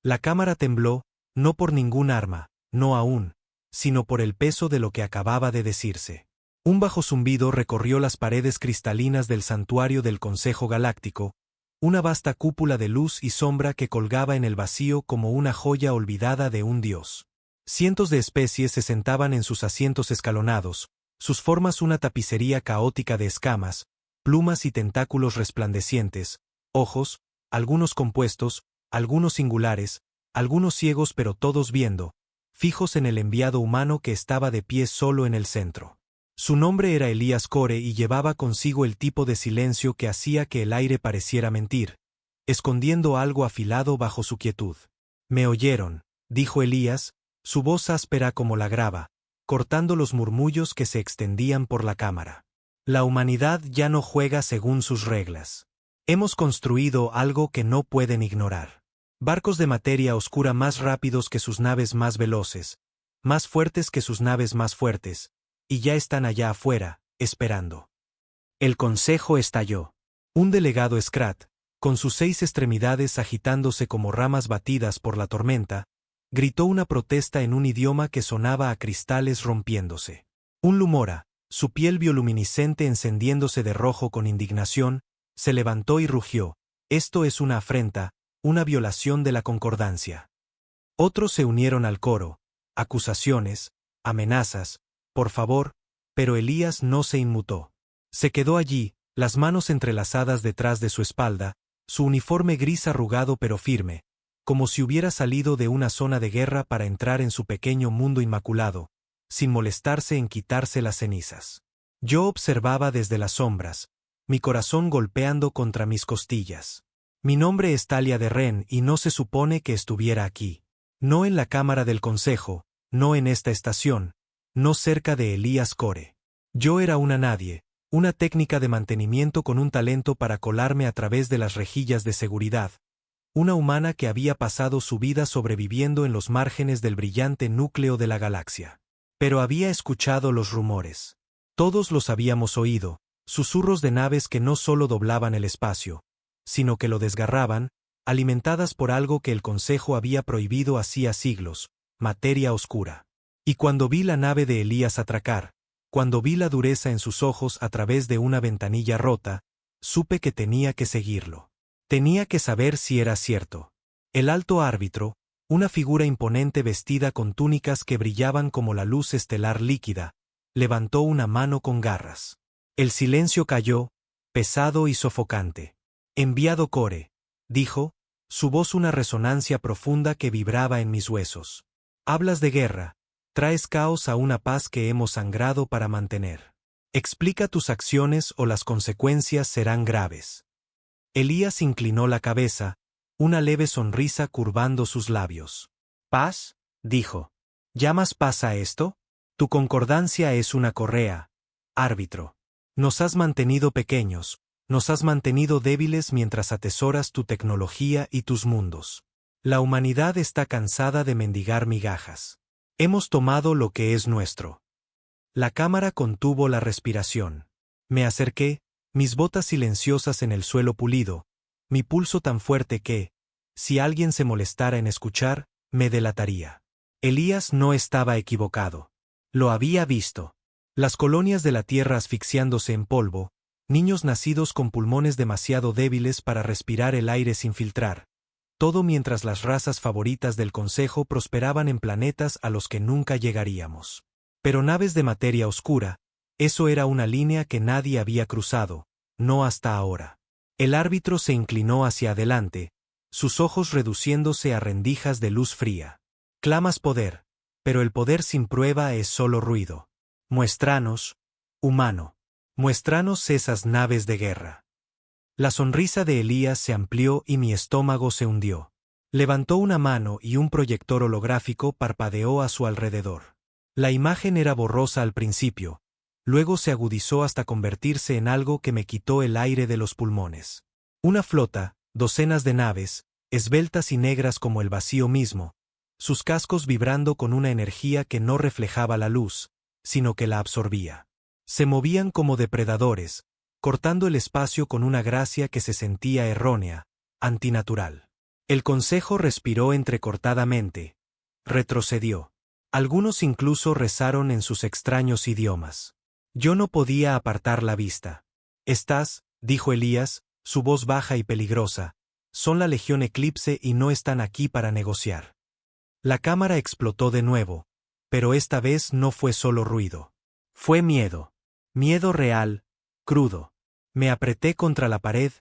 La cámara tembló, no por ningún arma, no aún, sino por el peso de lo que acababa de decirse. Un bajo zumbido recorrió las paredes cristalinas del santuario del Consejo Galáctico, una vasta cúpula de luz y sombra que colgaba en el vacío como una joya olvidada de un dios. Cientos de especies se sentaban en sus asientos escalonados, sus formas una tapicería caótica de escamas, plumas y tentáculos resplandecientes, ojos, algunos compuestos, algunos singulares, algunos ciegos pero todos viendo, fijos en el enviado humano que estaba de pie solo en el centro. Su nombre era Elías Core y llevaba consigo el tipo de silencio que hacía que el aire pareciera mentir, escondiendo algo afilado bajo su quietud. «Me oyeron», dijo Elías, su voz áspera como la grava, cortando los murmullos que se extendían por la cámara. «La humanidad ya no juega según sus reglas. Hemos construido algo que no pueden ignorar. Barcos de materia oscura más rápidos que sus naves más veloces, más fuertes que sus naves más fuertes, y ya están allá afuera, esperando». El consejo estalló. Un delegado Scrat, con sus 6 extremidades agitándose como ramas batidas por la tormenta, gritó una protesta en un idioma que sonaba a cristales rompiéndose. Un Lumora, su piel bioluminiscente encendiéndose de rojo con indignación, se levantó y rugió: «Esto es una afrenta, una violación de la concordancia». Otros se unieron al coro, acusaciones, amenazas, por favor, pero Elías no se inmutó. Se quedó allí, las manos entrelazadas detrás de su espalda, su uniforme gris arrugado pero firme, como si hubiera salido de una zona de guerra para entrar en su pequeño mundo inmaculado, sin molestarse en quitarse las cenizas. Yo observaba desde las sombras, mi corazón golpeando contra mis costillas. Mi nombre es Talia de Ren y no se supone que estuviera aquí. No en la cámara del consejo, no en esta estación, no cerca de Elías Core. Yo era una nadie, una técnica de mantenimiento con un talento para colarme a través de las rejillas de seguridad, una humana que había pasado su vida sobreviviendo en los márgenes del brillante núcleo de la galaxia. Pero había escuchado los rumores. Todos los habíamos oído, susurros de naves que no solo doblaban el espacio, sino que lo desgarraban, alimentadas por algo que el Consejo había prohibido hacía siglos: materia oscura. Y cuando vi la nave de Elías atracar, cuando vi la dureza en sus ojos a través de una ventanilla rota, supe que tenía que seguirlo. Tenía que saber si era cierto. El alto árbitro, una figura imponente vestida con túnicas que brillaban como la luz estelar líquida, levantó una mano con garras. El silencio cayó, pesado y sofocante. «Enviado Core», dijo, su voz una resonancia profunda que vibraba en mis huesos. «Hablas de guerra, traes caos a una paz que hemos sangrado para mantener. Explica tus acciones o las consecuencias serán graves». Elías inclinó la cabeza, una leve sonrisa curvando sus labios. «¿Paz?», dijo. «¿Llamas paz a esto? Tu concordancia es una correa, árbitro. Nos has mantenido pequeños, nos has mantenido débiles mientras atesoras tu tecnología y tus mundos. La humanidad está cansada de mendigar migajas. Hemos tomado lo que es nuestro». La cámara contuvo la respiración. Me acerqué, mis botas silenciosas en el suelo pulido, mi pulso tan fuerte que, si alguien se molestara en escuchar, me delataría. Elías no estaba equivocado. Lo había visto. Las colonias de la Tierra asfixiándose en polvo, niños nacidos con pulmones demasiado débiles para respirar el aire sin filtrar. Todo mientras las razas favoritas del Consejo prosperaban en planetas a los que nunca llegaríamos. Pero naves de materia oscura, eso era una línea que nadie había cruzado, no hasta ahora. El árbitro se inclinó hacia adelante, sus ojos reduciéndose a rendijas de luz fría. «Clamas poder, pero el poder sin prueba es solo ruido. Muéstranos, humano. Muéstranos esas naves de guerra». La sonrisa de Elías se amplió y mi estómago se hundió. Levantó una mano y un proyector holográfico parpadeó a su alrededor. La imagen era borrosa al principio, luego se agudizó hasta convertirse en algo que me quitó el aire de los pulmones. Una flota, docenas de naves, esbeltas y negras como el vacío mismo, sus cascos vibrando con una energía que no reflejaba la luz, sino que la absorbía. Se movían como depredadores, cortando el espacio con una gracia que se sentía errónea, antinatural. El consejo respiró entrecortadamente. Retrocedió. Algunos incluso rezaron en sus extraños idiomas. Yo no podía apartar la vista. Estás, dijo Elías, su voz baja y peligrosa. Son la Legión Eclipse y no están aquí para negociar. La cámara explotó de nuevo, pero esta vez no fue solo ruido. Fue miedo. Miedo real, crudo. Me apreté contra la pared,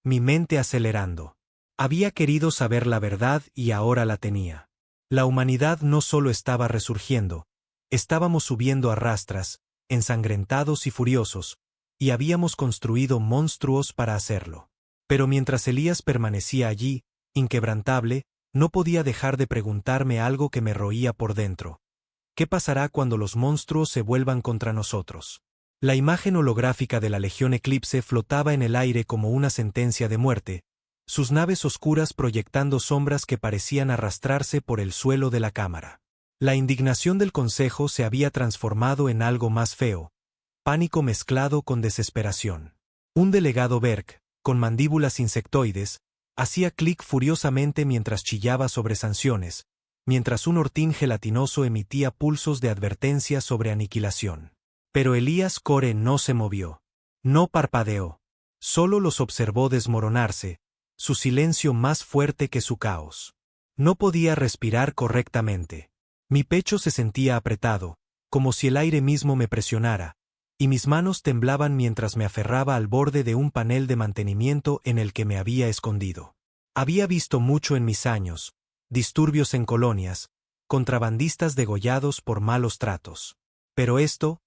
mi mente acelerando. Había querido saber la verdad y ahora la tenía. La humanidad no solo estaba resurgiendo, estábamos subiendo a rastras, ensangrentados y furiosos, y habíamos construido monstruos para hacerlo. Pero mientras Elías permanecía allí, inquebrantable, no podía dejar de preguntarme algo que me roía por dentro. ¿Qué pasará cuando los monstruos se vuelvan contra nosotros? La imagen holográfica de la Legión Eclipse flotaba en el aire como una sentencia de muerte, sus naves oscuras proyectando sombras que parecían arrastrarse por el suelo de la cámara. La indignación del consejo se había transformado en algo más feo, pánico mezclado con desesperación. Un delegado Berk, con mandíbulas insectoides, hacía clic furiosamente mientras chillaba sobre sanciones, mientras un ortín gelatinoso emitía pulsos de advertencia sobre aniquilación. Pero Elías Core no se movió. No parpadeó. Solo los observó desmoronarse, su silencio más fuerte que su caos. No podía respirar correctamente. Mi pecho se sentía apretado, como si el aire mismo me presionara, y mis manos temblaban mientras me aferraba al borde de un panel de mantenimiento en el que me había escondido. Había visto mucho en mis años, disturbios en colonias, contrabandistas degollados por malos tratos. Pero esto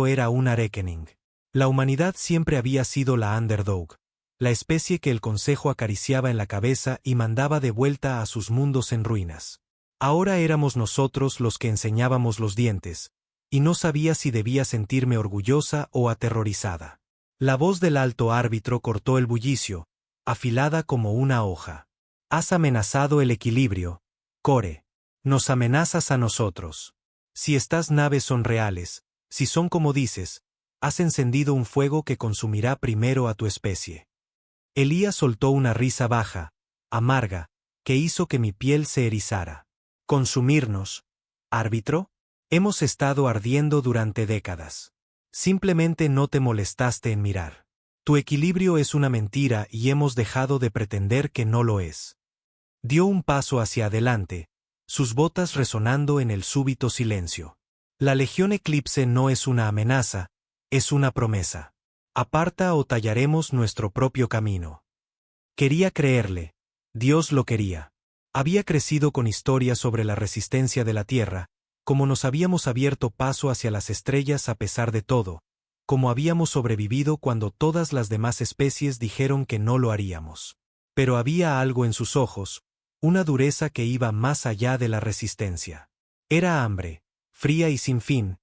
era un awakening. La humanidad siempre había sido la underdog, la especie que el consejo acariciaba en la cabeza y mandaba de vuelta a sus mundos en ruinas. Ahora éramos nosotros los que enseñábamos los dientes, y no sabía si debía sentirme orgullosa o aterrorizada. La voz del alto árbitro cortó el bullicio, afilada como una hoja. Has amenazado el equilibrio, Core. Nos amenazas a nosotros. Si estas naves son reales, si son como dices, has encendido un fuego que consumirá primero a tu especie. Elías soltó una risa baja, amarga, que hizo que mi piel se erizara. ¿Consumirnos, árbitro? Hemos estado ardiendo durante décadas. Simplemente no te molestaste en mirar. Tu equilibrio es una mentira y hemos dejado de pretender que no lo es. Dio un paso hacia adelante, sus botas resonando en el súbito silencio. La Legión Eclipse no es una amenaza, es una promesa. Aparta o tallaremos nuestro propio camino. Quería creerle. Dios lo quería. Había crecido con historias sobre la resistencia de la Tierra, como nos habíamos abierto paso hacia las estrellas a pesar de todo, como habíamos sobrevivido cuando todas las demás especies dijeron que no lo haríamos. Pero había algo en sus ojos, una dureza que iba más allá de la resistencia. Era hambre, fría y sin fin,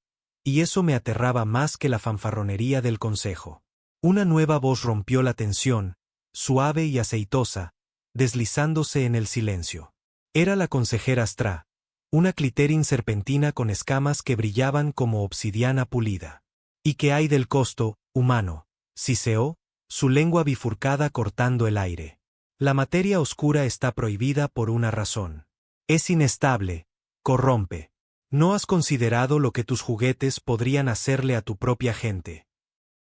y eso me aterraba más que la fanfarronería del consejo. Una nueva voz rompió la tensión, suave y aceitosa, deslizándose en el silencio. Era la consejera Astra, una cliterin serpentina con escamas que brillaban como obsidiana pulida. ¿Y qué hay del costo, humano? Siseó, su lengua bifurcada cortando el aire. La materia oscura está prohibida por una razón. Es inestable, corrompe. ¿No has considerado lo que tus juguetes podrían hacerle a tu propia gente?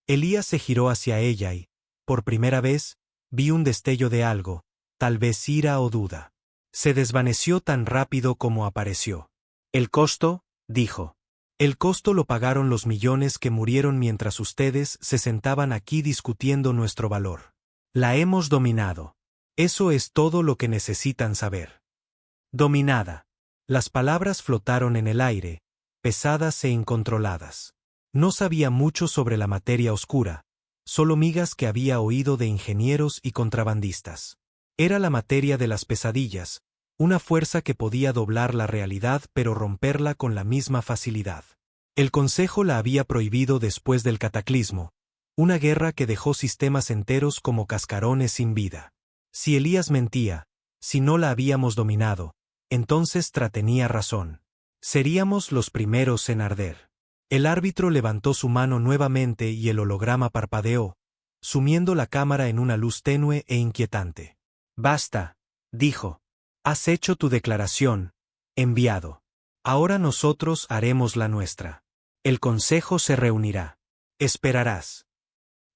Elías se giró hacia ella y, por primera vez, vi un destello de algo, tal vez ira o duda. Se desvaneció tan rápido como apareció. ¿El costo?, dijo. El costo lo pagaron los millones que murieron mientras ustedes se sentaban aquí discutiendo nuestro valor. La hemos dominado. Eso es todo lo que necesitan saber. Dominada. Las palabras flotaron en el aire, pesadas e incontroladas. No sabía mucho sobre la materia oscura, solo migas que había oído de ingenieros y contrabandistas. Era la materia de las pesadillas, una fuerza que podía doblar la realidad pero romperla con la misma facilidad. El Consejo la había prohibido después del cataclismo, una guerra que dejó sistemas enteros como cascarones sin vida. Si Elías mentía, si no la habíamos dominado, entonces Tra tenía razón. Seríamos los primeros en arder. El árbitro levantó su mano nuevamente y el holograma parpadeó, sumiendo la cámara en una luz tenue e inquietante. Basta, dijo. Has hecho tu declaración, enviado. Ahora nosotros haremos la nuestra. El consejo se reunirá. Esperarás.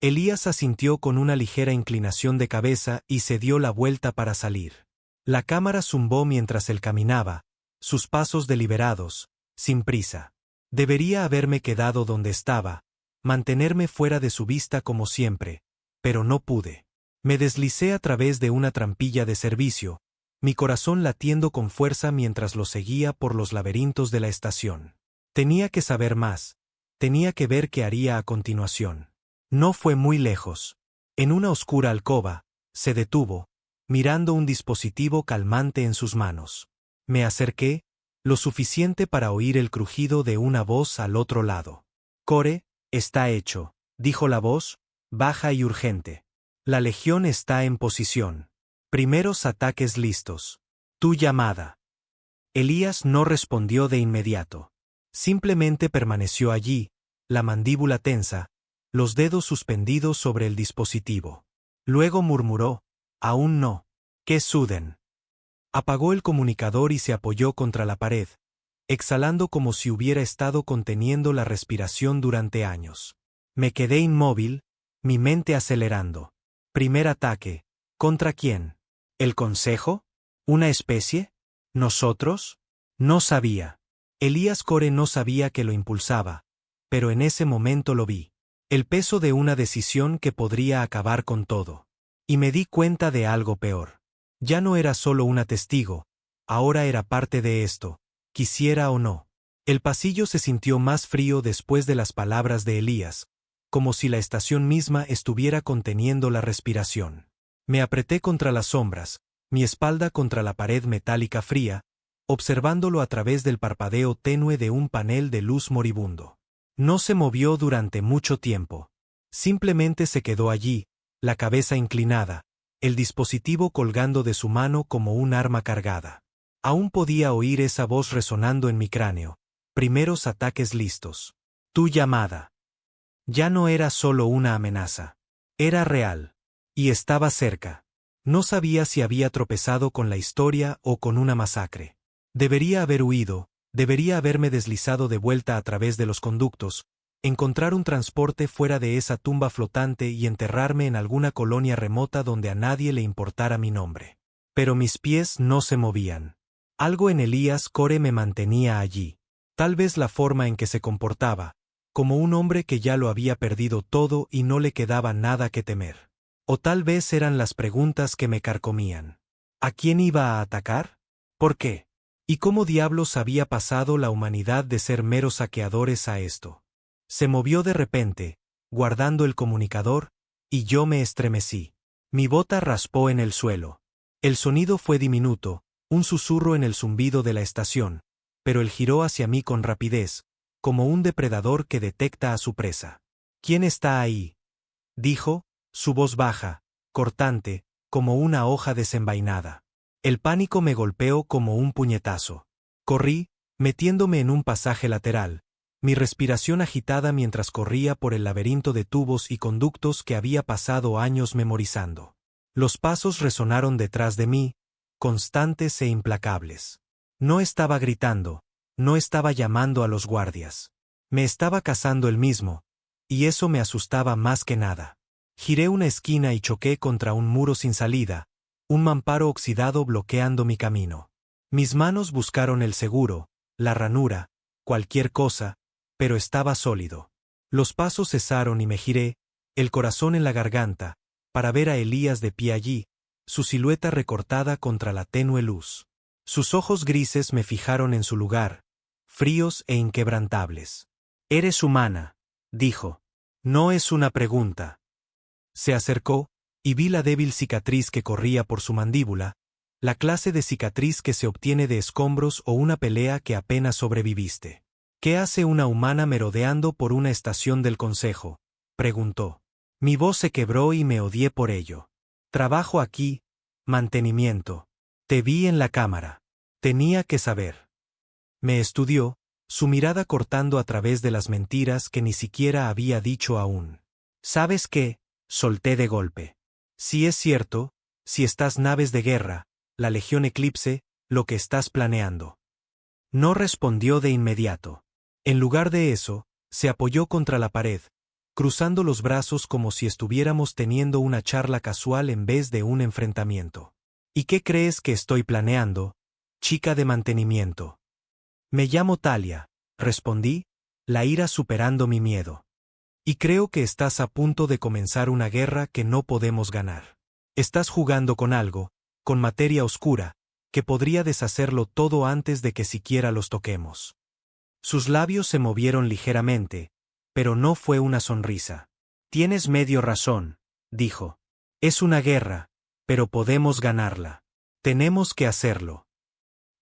Elías asintió con una ligera inclinación de cabeza y se dio la vuelta para salir. La cámara zumbó mientras él caminaba, sus pasos deliberados, sin prisa. Debería haberme quedado donde estaba, mantenerme fuera de su vista como siempre, pero no pude. Me deslicé a través de una trampilla de servicio, mi corazón latiendo con fuerza mientras lo seguía por los laberintos de la estación. Tenía que saber más, tenía que ver qué haría a continuación. No fue muy lejos. En una oscura alcoba, se detuvo, mirando un dispositivo calmante en sus manos. Me acerqué, lo suficiente para oír el crujido de una voz al otro lado. Core, está hecho, dijo la voz, baja y urgente. La legión está en posición. Primeros ataques listos. Tu llamada. Elías no respondió de inmediato. Simplemente permaneció allí, la mandíbula tensa, los dedos suspendidos sobre el dispositivo. Luego murmuró, aún no. ¿Qué suden? Apagó el comunicador y se apoyó contra la pared, exhalando como si hubiera estado conteniendo la respiración durante años. Me quedé inmóvil, mi mente acelerando. Primer ataque. ¿Contra quién? ¿El Consejo? ¿Una especie? ¿Nosotros? No sabía. Elías Core no sabía que lo impulsaba, pero en ese momento lo vi. El peso de una decisión que podría acabar con todo. Y me di cuenta de algo peor. Ya no era solo una testigo, ahora era parte de esto, quisiera o no. El pasillo se sintió más frío después de las palabras de Elías, como si la estación misma estuviera conteniendo la respiración. Me apreté contra las sombras, mi espalda contra la pared metálica fría, observándolo a través del parpadeo tenue de un panel de luz moribundo. No se movió durante mucho tiempo. Simplemente se quedó allí, la cabeza inclinada, el dispositivo colgando de su mano como un arma cargada. Aún podía oír esa voz resonando en mi cráneo. Primeros ataques listos. Tu llamada. Ya no era solo una amenaza. Era real. Y estaba cerca. No sabía si había tropezado con la historia o con una masacre. Debería haber huido, debería haberme deslizado de vuelta a través de los conductos, encontrar un transporte fuera de esa tumba flotante y enterrarme en alguna colonia remota donde a nadie le importara mi nombre. Pero mis pies no se movían. Algo en Elías Core me mantenía allí. Tal vez la forma en que se comportaba, como un hombre que ya lo había perdido todo y no le quedaba nada que temer. O tal vez eran las preguntas que me carcomían. ¿A quién iba a atacar? ¿Por qué? ¿Y cómo diablos había pasado la humanidad de ser meros saqueadores a esto? Se movió de repente, guardando el comunicador, y yo me estremecí. Mi bota raspó en el suelo. El sonido fue diminuto, un susurro en el zumbido de la estación, pero él giró hacia mí con rapidez, como un depredador que detecta a su presa. ¿Quién está ahí?, dijo, su voz baja, cortante, como una hoja desenvainada. El pánico me golpeó como un puñetazo. Corrí, metiéndome en un pasaje lateral, mi respiración agitada mientras corría por el laberinto de tubos y conductos que había pasado años memorizando. Los pasos resonaron detrás de mí, constantes e implacables. No estaba gritando, no estaba llamando a los guardias. Me estaba cazando él mismo, y eso me asustaba más que nada. Giré una esquina y choqué contra un muro sin salida, un mamparo oxidado bloqueando mi camino. Mis manos buscaron el seguro, la ranura, cualquier cosa, pero estaba sólido. Los pasos cesaron y me giré, el corazón en la garganta, para ver a Elías de pie allí, su silueta recortada contra la tenue luz. Sus ojos grises me fijaron en su lugar, fríos e inquebrantables. «Eres humana», dijo. «No es una pregunta». Se acercó, y vi la débil cicatriz que corría por su mandíbula, la clase de cicatriz que se obtiene de escombros o una pelea que apenas sobreviviste. «¿Qué hace una humana merodeando por una estación del Consejo?», preguntó. Mi voz se quebró y me odié por ello. «Trabajo aquí, mantenimiento. Te vi en la cámara. Tenía que saber». Me estudió, su mirada cortando a través de las mentiras que ni siquiera había dicho aún. «¿Sabes qué?», solté de golpe. «Si es cierto, si estás naves de guerra, la Legión Eclipse, lo que estás planeando? No respondió de inmediato. En lugar de eso, se apoyó contra la pared, cruzando los brazos como si estuviéramos teniendo una charla casual en vez de un enfrentamiento. ¿Y qué crees que estoy planeando, chica de mantenimiento? Me llamo Talia, respondí, la ira superando mi miedo. Y creo que estás a punto de comenzar una guerra que no podemos ganar. Estás jugando con algo, con materia oscura, que podría deshacerlo todo antes de que siquiera los toquemos. Sus labios se movieron ligeramente, pero no fue una sonrisa. Tienes medio razón, dijo. Es una guerra, pero podemos ganarla. Tenemos que hacerlo.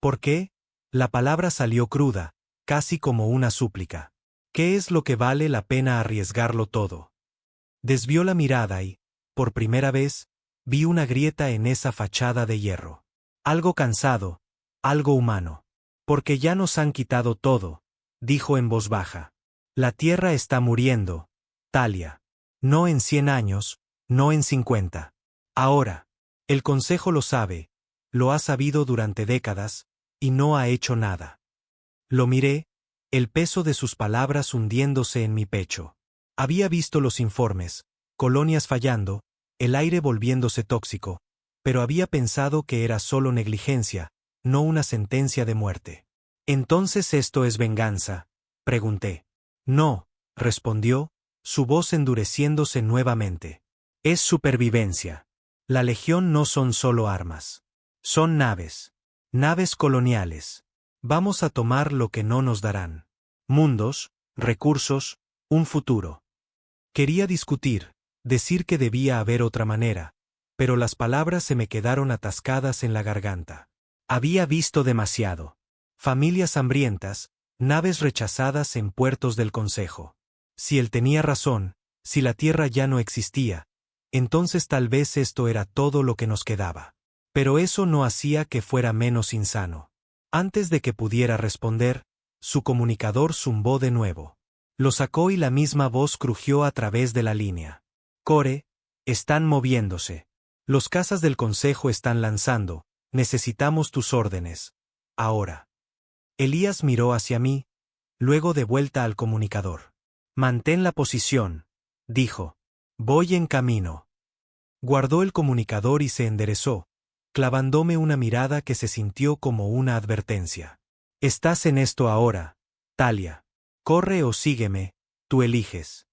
¿Por qué? La palabra salió cruda, casi como una súplica. ¿Qué es lo que vale la pena arriesgarlo todo? Desvió la mirada y, por primera vez, vi una grieta en esa fachada de hierro. Algo cansado, algo humano. Porque ya nos han quitado todo, dijo en voz baja. La tierra está muriendo, Talia. No en 100 años, no en 50. Ahora. El Consejo lo sabe, lo ha sabido durante décadas, y no ha hecho nada. Lo miré, el peso de sus palabras hundiéndose en mi pecho. Había visto los informes, colonias fallando, el aire volviéndose tóxico, pero había pensado que era solo negligencia, no una sentencia de muerte. ¿Entonces esto es venganza?, pregunté. No, respondió, su voz endureciéndose nuevamente. Es supervivencia. La Legión no son solo armas. Son naves. Naves coloniales. Vamos a tomar lo que no nos darán. Mundos, recursos, un futuro. Quería discutir, decir que debía haber otra manera, pero las palabras se me quedaron atascadas en la garganta. Había visto demasiado. Familias hambrientas, naves rechazadas en puertos del Consejo. Si él tenía razón, si la Tierra ya no existía, entonces tal vez esto era todo lo que nos quedaba. Pero eso no hacía que fuera menos insano. Antes de que pudiera responder, su comunicador zumbó de nuevo. Lo sacó y la misma voz crujió a través de la línea. Core, están moviéndose. Los cazas del Consejo están lanzando, necesitamos tus órdenes. Ahora. Elías miró hacia mí, luego de vuelta al comunicador. Mantén la posición, dijo. Voy en camino. Guardó el comunicador y se enderezó, clavándome una mirada que se sintió como una advertencia. Estás en esto ahora, Talia. Corre o sígueme, tú eliges.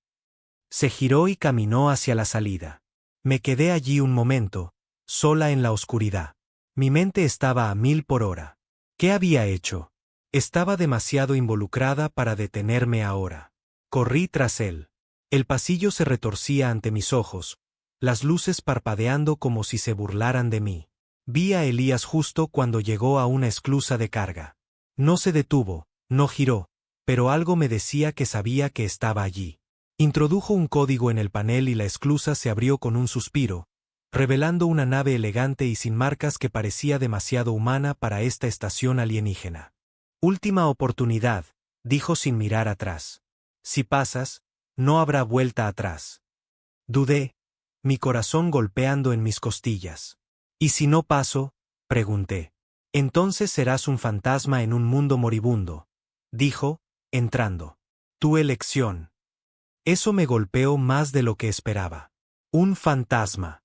Se giró y caminó hacia la salida. Me quedé allí un momento, sola en la oscuridad. Mi mente estaba a 1000 por hora. ¿Qué había hecho? Estaba demasiado involucrada para detenerme ahora. Corrí tras él. El pasillo se retorcía ante mis ojos, las luces parpadeando como si se burlaran de mí. Vi a Elías justo cuando llegó a una esclusa de carga. No se detuvo, no giró, pero algo me decía que sabía que estaba allí. Introdujo un código en el panel y la esclusa se abrió con un suspiro, revelando una nave elegante y sin marcas que parecía demasiado humana para esta estación alienígena. Última oportunidad, dijo sin mirar atrás. Si pasas, no habrá vuelta atrás. Dudé, mi corazón golpeando en mis costillas. ¿Y si no paso?, pregunté. Entonces serás un fantasma en un mundo moribundo, dijo, entrando. Tu elección. Eso me golpeó más de lo que esperaba. Un fantasma.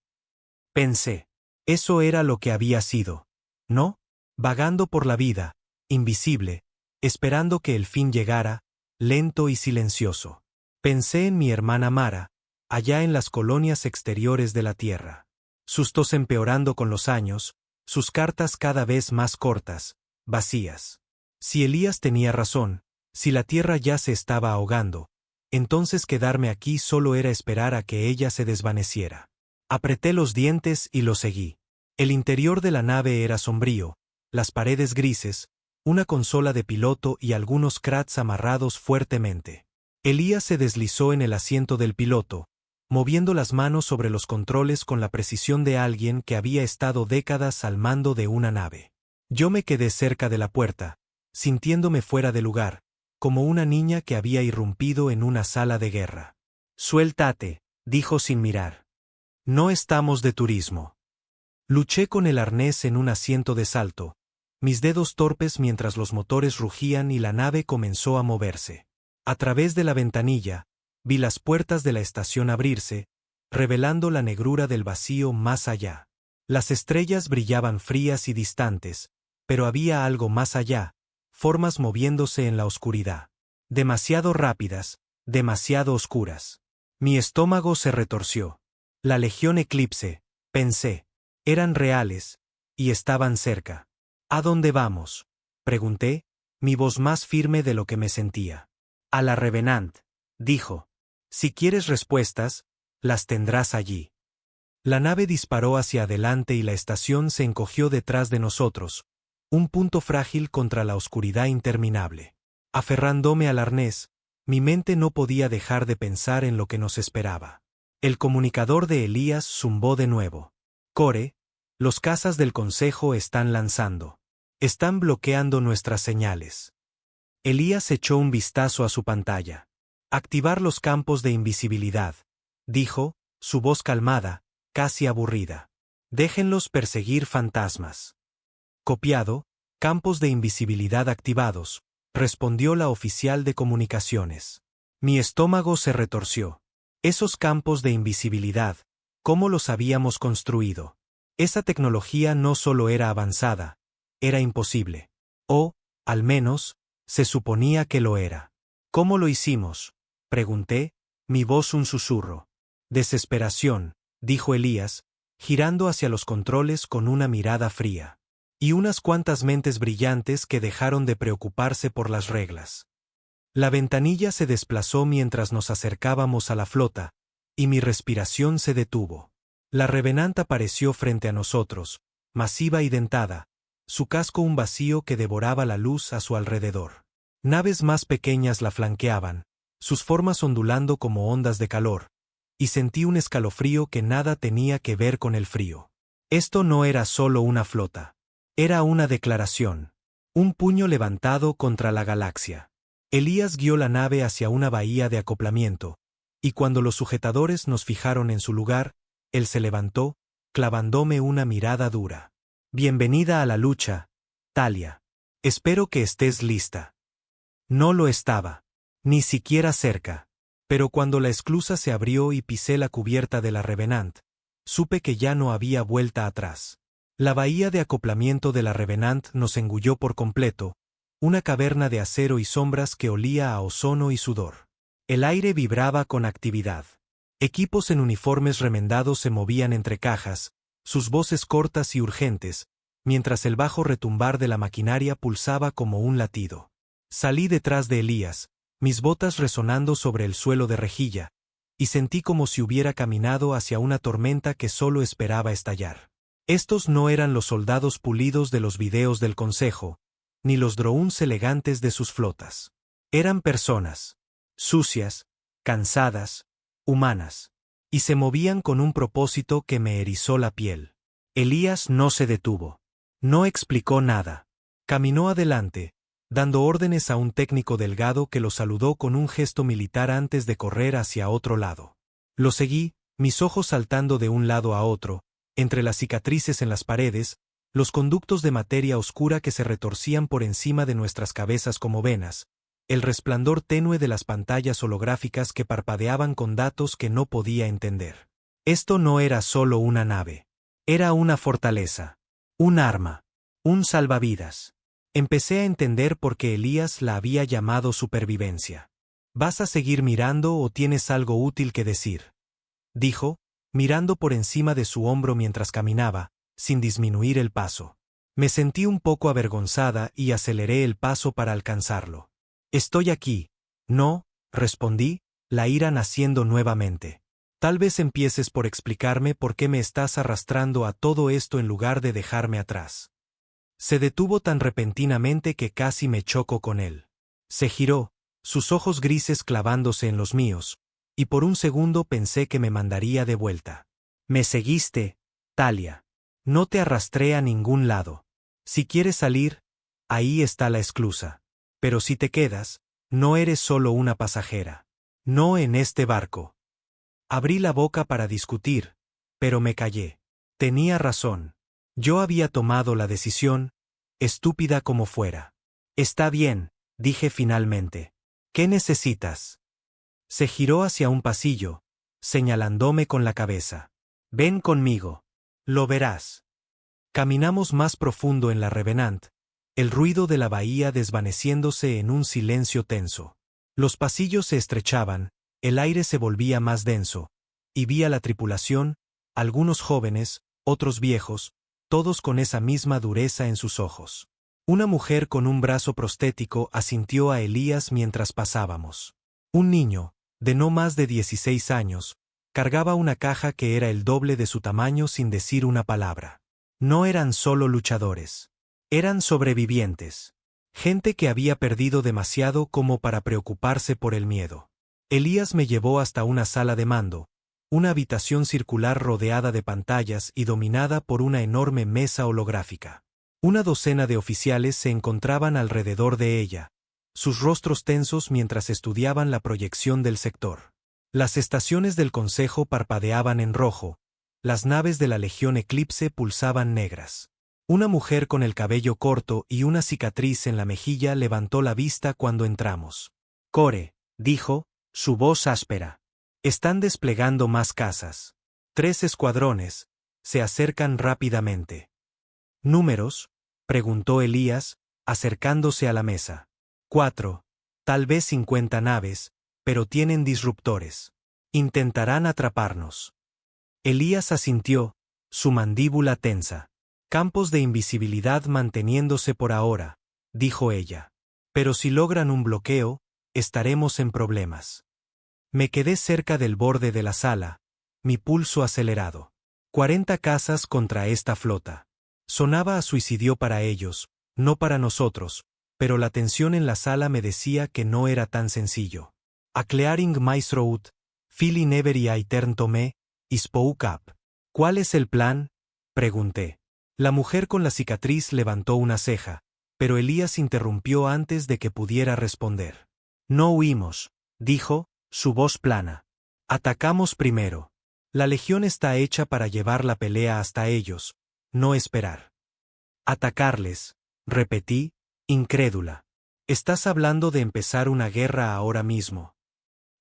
Pensé. Eso era lo que había sido, ¿no? Vagando por la vida, invisible, esperando que el fin llegara, lento y silencioso. Pensé en mi hermana Mara, allá en las colonias exteriores de la Tierra. Sus tos empeorando con los años, sus cartas cada vez más cortas, vacías. Si Elías tenía razón, si la Tierra ya se estaba ahogando, entonces quedarme aquí solo era esperar a que ella se desvaneciera. Apreté los dientes y lo seguí. El interior de la nave era sombrío, las paredes grises, una consola de piloto y algunos crats amarrados fuertemente. Elías se deslizó en el asiento del piloto, moviendo las manos sobre los controles con la precisión de alguien que había estado décadas al mando de una nave. Yo me quedé cerca de la puerta, sintiéndome fuera de lugar, como una niña que había irrumpido en una sala de guerra. Suéltate, dijo sin mirar. No estamos de turismo. Luché con el arnés en un asiento de salto, mis dedos torpes mientras los motores rugían y la nave comenzó a moverse. A través de la ventanilla, vi las puertas de la estación abrirse, revelando la negrura del vacío más allá. Las estrellas brillaban frías y distantes, pero había algo más allá, formas moviéndose en la oscuridad. Demasiado rápidas, demasiado oscuras. Mi estómago se retorció. La Legión Eclipse, pensé. Eran reales, y estaban cerca. ¿A dónde vamos?, pregunté, mi voz más firme de lo que me sentía. A la Revenant, dijo. Si quieres respuestas, las tendrás allí. La nave disparó hacia adelante y la estación se encogió detrás de nosotros, un punto frágil contra la oscuridad interminable. Aferrándome al arnés, mi mente no podía dejar de pensar en lo que nos esperaba. El comunicador de Elías zumbó de nuevo. Core, los cazas del Consejo están lanzando. Están bloqueando nuestras señales. Elías echó un vistazo a su pantalla. Activar los campos de invisibilidad, dijo, su voz calmada, casi aburrida. Déjenlos perseguir fantasmas. Copiado, campos de invisibilidad activados, respondió la oficial de comunicaciones. Mi estómago se retorció. Esos campos de invisibilidad, ¿cómo los habíamos construido? Esa tecnología no solo era avanzada, era imposible. O, al menos, se suponía que lo era. ¿Cómo lo hicimos?, pregunté, mi voz un susurro. Desesperación, dijo Elías, girando hacia los controles con una mirada fría. Y unas cuantas mentes brillantes que dejaron de preocuparse por las reglas. La ventanilla se desplazó mientras nos acercábamos a la flota, y mi respiración se detuvo. La Revenant apareció frente a nosotros, masiva y dentada, su casco un vacío que devoraba la luz a su alrededor. Naves más pequeñas la flanqueaban, sus formas ondulando como ondas de calor, y sentí un escalofrío que nada tenía que ver con el frío. Esto no era solo una flota. Era una declaración. Un puño levantado contra la galaxia. Elías guió la nave hacia una bahía de acoplamiento, y cuando los sujetadores nos fijaron en su lugar, él se levantó, clavándome una mirada dura. Bienvenida a la lucha, Talia. Espero que estés lista. No lo estaba. Ni siquiera cerca. Pero cuando la esclusa se abrió y pisé la cubierta de la Revenant, supe que ya no había vuelta atrás. La bahía de acoplamiento de la Revenant nos engulló por completo, una caverna de acero y sombras que olía a ozono y sudor. El aire vibraba con actividad. Equipos en uniformes remendados se movían entre cajas, sus voces cortas y urgentes, mientras el bajo retumbar de la maquinaria pulsaba como un latido. Salí detrás de Elías, mis botas resonando sobre el suelo de rejilla, y sentí como si hubiera caminado hacia una tormenta que solo esperaba estallar. Estos no eran los soldados pulidos de los videos del Consejo, ni los drones elegantes de sus flotas. Eran personas, sucias, cansadas, humanas, y se movían con un propósito que me erizó la piel. Elías no se detuvo. No explicó nada. Caminó adelante, dando órdenes a un técnico delgado que lo saludó con un gesto militar antes de correr hacia otro lado. Lo seguí, mis ojos saltando de un lado a otro, entre las cicatrices en las paredes, los conductos de materia oscura que se retorcían por encima de nuestras cabezas como venas, el resplandor tenue de las pantallas holográficas que parpadeaban con datos que no podía entender. Esto no era solo una nave. Era una fortaleza. Un arma. Un salvavidas. Empecé a entender por qué Elías la había llamado supervivencia. ¿Vas a seguir mirando o tienes algo útil que decir?, dijo, mirando por encima de su hombro mientras caminaba, sin disminuir el paso. Me sentí un poco avergonzada y aceleré el paso para alcanzarlo. Estoy aquí. No, respondí, la ira naciendo nuevamente. Tal vez empieces por explicarme por qué me estás arrastrando a todo esto en lugar de dejarme atrás. Se detuvo tan repentinamente que casi me choco con él. Se giró, sus ojos grises clavándose en los míos, y por un segundo pensé que me mandaría de vuelta. Me seguiste, Talia. No te arrastré a ningún lado. Si quieres salir, ahí está la esclusa. Pero si te quedas, no eres solo una pasajera. No en este barco. Abrí la boca para discutir, pero me callé. Tenía razón. Yo había tomado la decisión, estúpida como fuera. Está bien, dije finalmente. ¿Qué necesitas? Se giró hacia un pasillo, señalándome con la cabeza. Ven conmigo. Lo verás. Caminamos más profundo en la Revenant, el ruido de la bahía desvaneciéndose en un silencio tenso. Los pasillos se estrechaban, el aire se volvía más denso, y vi a la tripulación, algunos jóvenes, otros viejos, todos con esa misma dureza en sus ojos. Una mujer con un brazo prostético asintió a Elías mientras pasábamos. Un niño, de no más de 16 años, cargaba una caja que era el doble de su tamaño sin decir una palabra. No eran solo luchadores. Eran sobrevivientes. Gente que había perdido demasiado como para preocuparse por el miedo. Elías me llevó hasta una sala de mando, una habitación circular rodeada de pantallas y dominada por una enorme mesa holográfica. Una docena de oficiales se encontraban alrededor de ella, sus rostros tensos mientras estudiaban la proyección del sector. Las estaciones del Consejo parpadeaban en rojo, las naves de la Legión Eclipse pulsaban negras. Una mujer con el cabello corto y una cicatriz en la mejilla levantó la vista cuando entramos. Core, dijo, su voz áspera. Están desplegando más casas. 3 escuadrones. Se acercan rápidamente. ¿Números? Preguntó Elías, acercándose a la mesa. 4. Tal vez 50 naves, pero tienen disruptores. Intentarán atraparnos. Elías asintió, su mandíbula tensa. Campos de invisibilidad manteniéndose por ahora, dijo ella. Pero si logran un bloqueo, estaremos en problemas. Me quedé cerca del borde de la sala, mi pulso acelerado. 40 casas contra esta flota. Sonaba a suicidio para ellos, no para nosotros, pero la tensión en la sala me decía que no era tan sencillo. A clearing Maestrout, Philly Never y Aitern Tomé, y spoke up. ¿Cuál es el plan? Pregunté. La mujer con la cicatriz levantó una ceja, pero Elías interrumpió antes de que pudiera responder. No huimos, dijo, su voz plana. Atacamos primero. La legión está hecha para llevar la pelea hasta ellos, no esperar. Atacarles, repetí, incrédula. Estás hablando de empezar una guerra ahora mismo.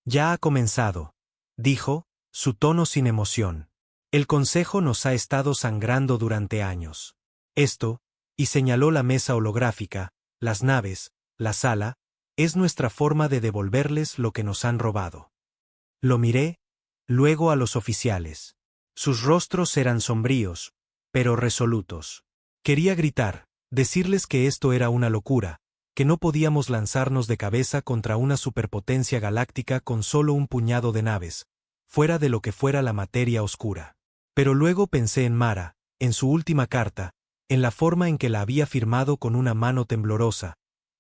Ya ha comenzado, dijo, su tono sin emoción. El Consejo nos ha estado sangrando durante años. Esto, y señaló la mesa holográfica, las naves, la sala, es nuestra forma de devolverles lo que nos han robado. Lo miré, luego a los oficiales. Sus rostros eran sombríos, pero resolutos. Quería gritar, decirles que esto era una locura, que no podíamos lanzarnos de cabeza contra una superpotencia galáctica con solo un puñado de naves, fuera de lo que fuera la materia oscura. Pero luego pensé en Mara, en su última carta, en la forma en que la había firmado con una mano temblorosa,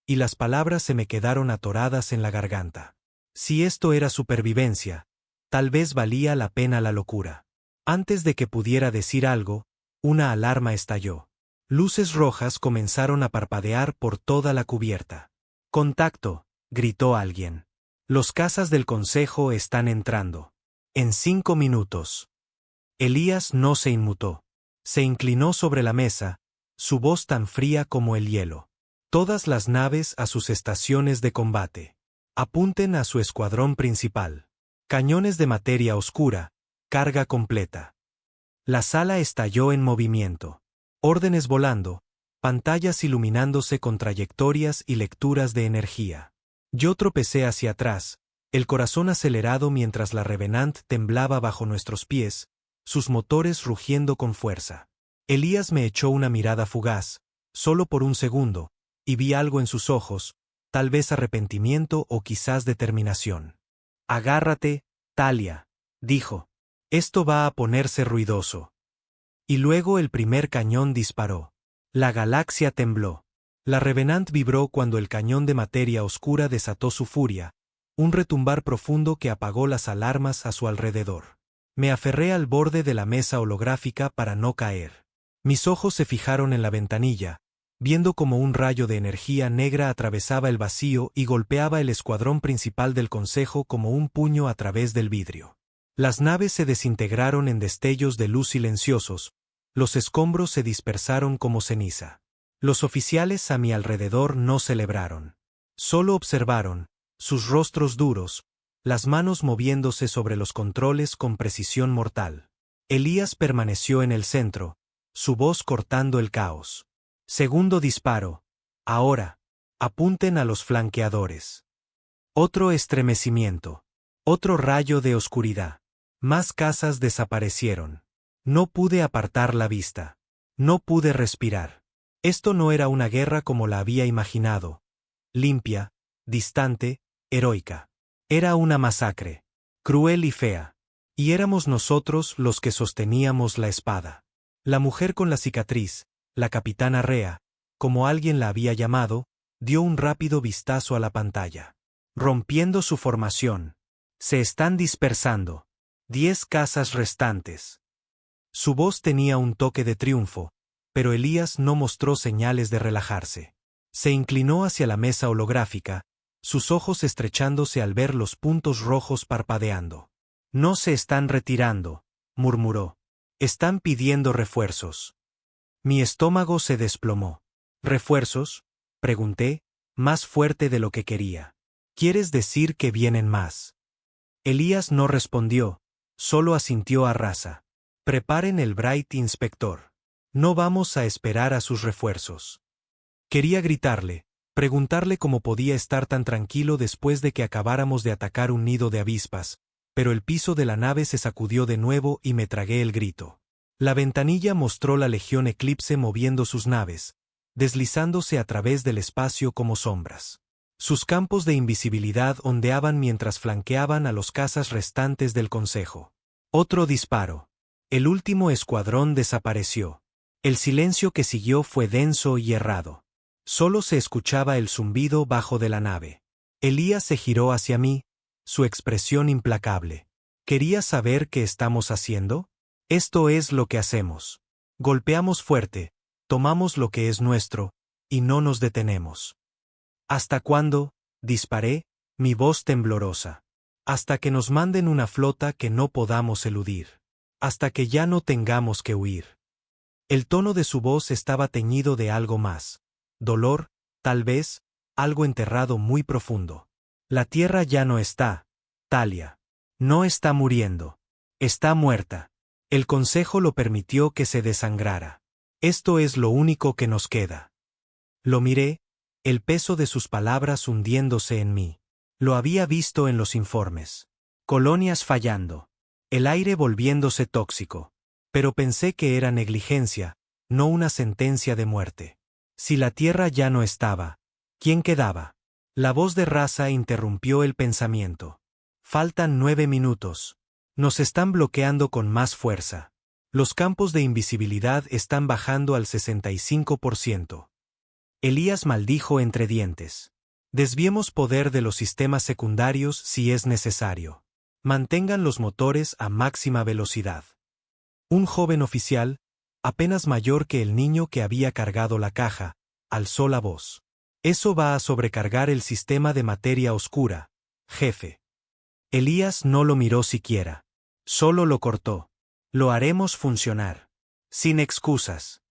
y las palabras se me quedaron atoradas en la garganta. Si esto era supervivencia, tal vez valía la pena la locura. Antes de que pudiera decir algo, una alarma estalló. Luces rojas comenzaron a parpadear por toda la cubierta. «Contacto», gritó alguien. «Los cazas del Consejo están entrando. En 5 minutos». Elías no se inmutó. Se inclinó sobre la mesa, su voz tan fría como el hielo. Todas las naves a sus estaciones de combate. Apunten a su escuadrón principal. Cañones de materia oscura, carga completa. La sala estalló en movimiento. Órdenes volando, pantallas iluminándose con trayectorias y lecturas de energía. Yo tropecé hacia atrás, el corazón acelerado mientras la Revenant temblaba bajo nuestros pies, sus motores rugiendo con fuerza. Elías me echó una mirada fugaz, solo por un segundo, y vi algo en sus ojos, tal vez arrepentimiento o quizás determinación. «Agárrate, Talia», dijo. «Esto va a ponerse ruidoso». Y luego el primer cañón disparó. La galaxia tembló. La Revenant vibró cuando el cañón de materia oscura desató su furia, un retumbar profundo que apagó las alarmas a su alrededor. Me aferré al borde de la mesa holográfica para no caer. Mis ojos se fijaron en la ventanilla, viendo como un rayo de energía negra atravesaba el vacío y golpeaba el escuadrón principal del Consejo como un puño a través del vidrio. Las naves se desintegraron en destellos de luz silenciosos, Los escombros se dispersaron como ceniza. Los oficiales a mi alrededor no celebraron. Solo observaron, sus rostros duros, las manos moviéndose sobre los controles con precisión mortal. Elías permaneció en el centro, su voz cortando el caos. Segundo disparo. Ahora. Apunten a los flanqueadores. Otro estremecimiento. Otro rayo de oscuridad. Más casas desaparecieron. No pude apartar la vista. No pude respirar. Esto no era una guerra como la había imaginado. Limpia, distante, heroica. Era una masacre. Cruel y fea. Y éramos nosotros los que sosteníamos la espada. La mujer con la cicatriz, la capitana Rea, como alguien la había llamado, dio un rápido vistazo a la pantalla. Rompiendo su formación. Se están dispersando. 10 casas restantes. Su voz tenía un toque de triunfo, pero Elías no mostró señales de relajarse. Se inclinó hacia la mesa holográfica, sus ojos estrechándose al ver los puntos rojos parpadeando. No se están retirando, murmuró. Están pidiendo refuerzos. Mi estómago se desplomó. ¿Refuerzos?, pregunté, más fuerte de lo que quería. ¿Quieres decir que vienen más? Elías no respondió, solo asintió a rasa. Preparen el Bright Inspector. No vamos a esperar a sus refuerzos. Quería gritarle, preguntarle cómo podía estar tan tranquilo después de que acabáramos de atacar un nido de avispas, pero el piso de la nave se sacudió de nuevo y me tragué el grito. La ventanilla mostró la Legión Eclipse moviendo sus naves, deslizándose a través del espacio como sombras. Sus campos de invisibilidad ondeaban mientras flanqueaban a los cazas restantes del Consejo. Otro disparo. El último escuadrón desapareció. El silencio que siguió fue denso y errado. Solo se escuchaba el zumbido bajo de la nave. Elías se giró hacia mí, su expresión implacable. ¿Querías saber qué estamos haciendo? Esto es lo que hacemos. Golpeamos fuerte, tomamos lo que es nuestro, y no nos detenemos. ¿Hasta cuándo? Disparé, mi voz temblorosa. Hasta que nos manden una flota que no podamos eludir. Hasta que ya no tengamos que huir. El tono de su voz estaba teñido de algo más. Dolor, tal vez, algo enterrado muy profundo. La tierra ya no está, Talia. No está muriendo. Está muerta. El Consejo lo permitió que se desangrara. Esto es lo único que nos queda. Lo miré, el peso de sus palabras hundiéndose en mí. Lo había visto en los informes. Colonias fallando. El aire volviéndose tóxico. Pero pensé que era negligencia, no una sentencia de muerte. Si la tierra ya no estaba, ¿quién quedaba? La voz de Raza interrumpió el pensamiento. Faltan 9 minutos. Nos están bloqueando con más fuerza. Los campos de invisibilidad están bajando al 65%. Elías maldijo entre dientes. Desviemos poder de los sistemas secundarios si es necesario. Mantengan los motores a máxima velocidad. Un joven oficial, apenas mayor que el niño que había cargado la caja, alzó la voz. Eso va a sobrecargar el sistema de materia oscura, jefe. Elías no lo miró siquiera. Solo lo cortó. Lo haremos funcionar. Sin excusas.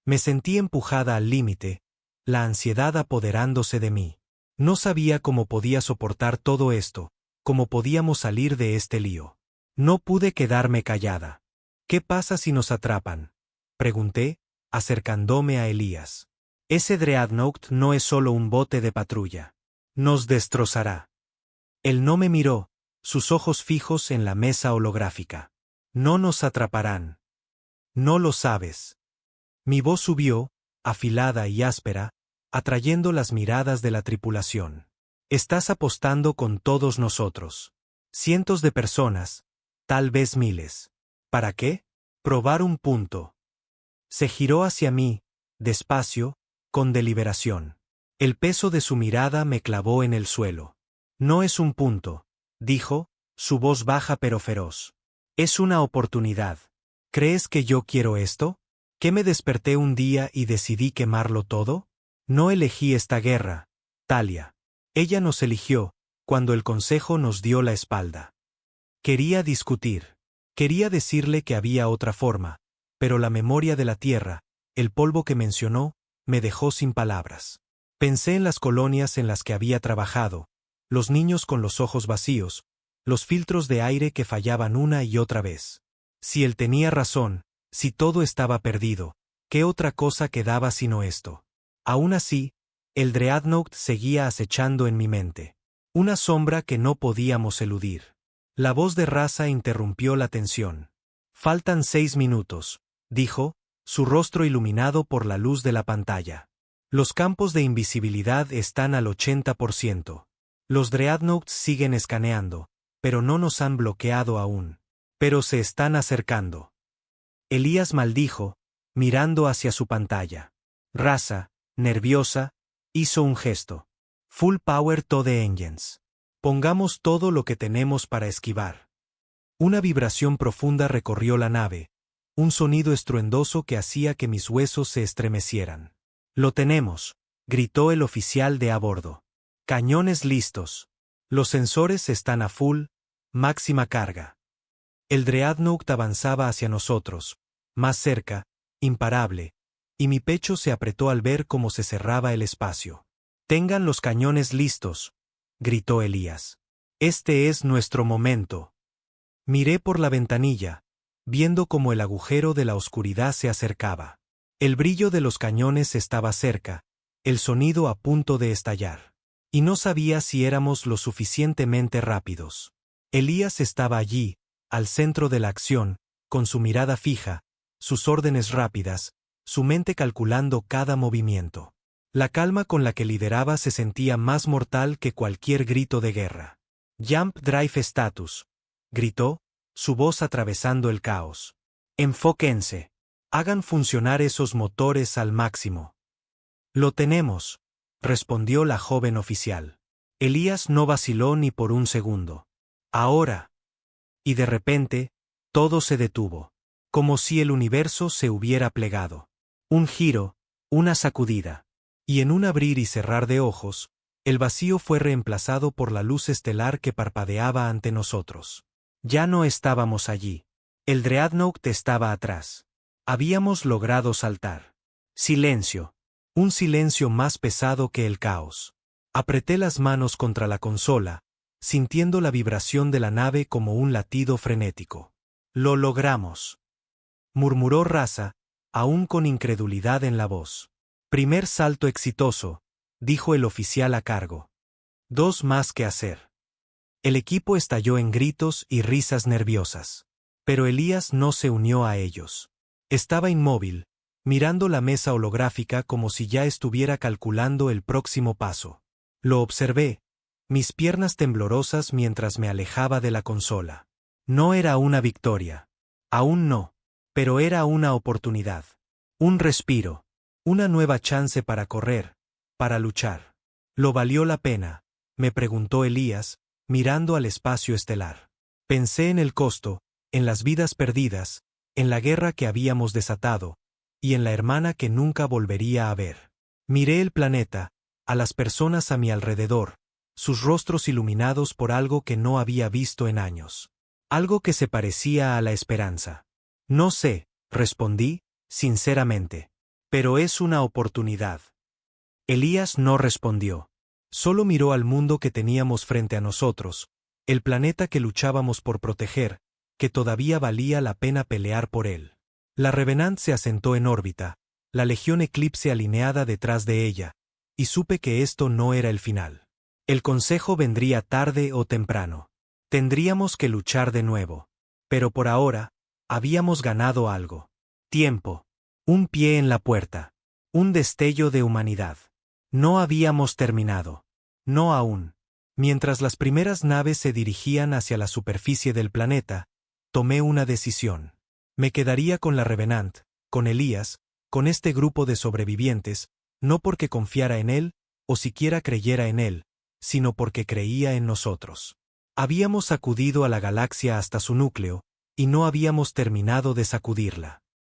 Me sentí empujada al límite, la ansiedad apoderándose de mí. No sabía cómo podía soportar todo esto, cómo podíamos salir de este lío. No pude quedarme callada. ¿Qué pasa si nos atrapan?, pregunté, acercándome a Elías. Ese Dreadnought no es solo un bote de patrulla. Nos destrozará. Él no me miró, sus ojos fijos en la mesa holográfica. No nos atraparán. No lo sabes. Mi voz subió, afilada y áspera, atrayendo las miradas de la tripulación. Estás apostando con todos nosotros. Cientos de personas, tal vez miles. ¿Para qué? Probar un punto. Se giró hacia mí, despacio, con deliberación. El peso de su mirada me clavó en el suelo. No es un punto, dijo, su voz baja pero feroz. Es una oportunidad. ¿Crees que yo quiero esto? ¿Que me desperté un día y decidí quemarlo todo? No elegí esta guerra, Talia. Ella nos eligió, cuando el Consejo nos dio la espalda. Quería discutir. Quería decirle que había otra forma, pero la memoria de la Tierra, el polvo que mencionó, me dejó sin palabras. Pensé en las colonias en las que había trabajado, los niños con los ojos vacíos, los filtros de aire que fallaban una y otra vez. Si él tenía razón, si todo estaba perdido, ¿qué otra cosa quedaba sino esto? Aún así, el Dreadnought seguía acechando en mi mente. Una sombra que no podíamos eludir. La voz de Raza interrumpió la tensión. «Faltan 6 minutos», dijo, su rostro iluminado por la luz de la pantalla. «Los campos de invisibilidad están al 80%. Los Dreadnoughts siguen escaneando, pero no nos han bloqueado aún. Pero se están acercando». Elías maldijo, mirando hacia su pantalla. Raza, nerviosa, hizo un gesto. «Full power to the engines. Pongamos todo lo que tenemos para esquivar». Una vibración profunda recorrió la nave, un sonido estruendoso que hacía que mis huesos se estremecieran. «Lo tenemos», gritó el oficial de a bordo. «Cañones listos. Los sensores están a full, máxima carga». El Dreadnought avanzaba hacia nosotros, más cerca, imparable, y mi pecho se apretó al ver cómo se cerraba el espacio. «Tengan los cañones listos», gritó Elías. «Este es nuestro momento». Miré por la ventanilla, viendo cómo el agujero de la oscuridad se acercaba. El brillo de los cañones estaba cerca, el sonido a punto de estallar. Y no sabía si éramos lo suficientemente rápidos. Elías estaba allí, al centro de la acción, con su mirada fija, sus órdenes rápidas, su mente calculando cada movimiento. La calma con la que lideraba se sentía más mortal que cualquier grito de guerra. «Jump Drive Status», gritó, su voz atravesando el caos. «Enfóquense. Hagan funcionar esos motores al máximo». «Lo tenemos», respondió la joven oficial. Elías no vaciló ni por un segundo. «Ahora». Y de repente, todo se detuvo, como si el universo se hubiera plegado. Un giro, una sacudida. Y en un abrir y cerrar de ojos, el vacío fue reemplazado por la luz estelar que parpadeaba ante nosotros. Ya no estábamos allí. El Dreadnought estaba atrás. Habíamos logrado saltar. Silencio. Un silencio más pesado que el caos. Apreté las manos contra la consola, sintiendo la vibración de la nave como un latido frenético. «Lo logramos», murmuró Raza, aún con incredulidad en la voz. «Primer salto exitoso», dijo el oficial a cargo. «2 más que hacer». El equipo estalló en gritos y risas nerviosas. Pero Elías no se unió a ellos. Estaba inmóvil, mirando la mesa holográfica como si ya estuviera calculando el próximo paso. Lo observé, mis piernas temblorosas mientras me alejaba de la consola. No era una victoria. Aún no. Pero era una oportunidad. Un respiro. Una nueva chance para correr, para luchar. ¿Lo valió la pena?, me preguntó Elías, mirando al espacio estelar. Pensé en el costo, en las vidas perdidas, en la guerra que habíamos desatado, y en la hermana que nunca volvería a ver. Miré el planeta, a las personas a mi alrededor, sus rostros iluminados por algo que no había visto en años. Algo que se parecía a la esperanza. «No sé», respondí, sinceramente. «Pero es una oportunidad». Elías no respondió. Solo miró al mundo que teníamos frente a nosotros, el planeta que luchábamos por proteger, que todavía valía la pena pelear por él. La Revenant se asentó en órbita, la Legión Eclipse alineada detrás de ella, y supe que esto no era el final. El consejo vendría tarde o temprano. Tendríamos que luchar de nuevo. Pero por ahora, habíamos ganado algo. Tiempo. Un pie en la puerta. Un destello de humanidad. No habíamos terminado. No aún. Mientras las primeras naves se dirigían hacia la superficie del planeta, tomé una decisión. Me quedaría con la Revenant, con Elías, con este grupo de sobrevivientes, no porque confiara en él, o siquiera creyera en él, sino porque creía en nosotros. Habíamos sacudido a la galaxia hasta su núcleo, y no habíamos terminado de sacudirla.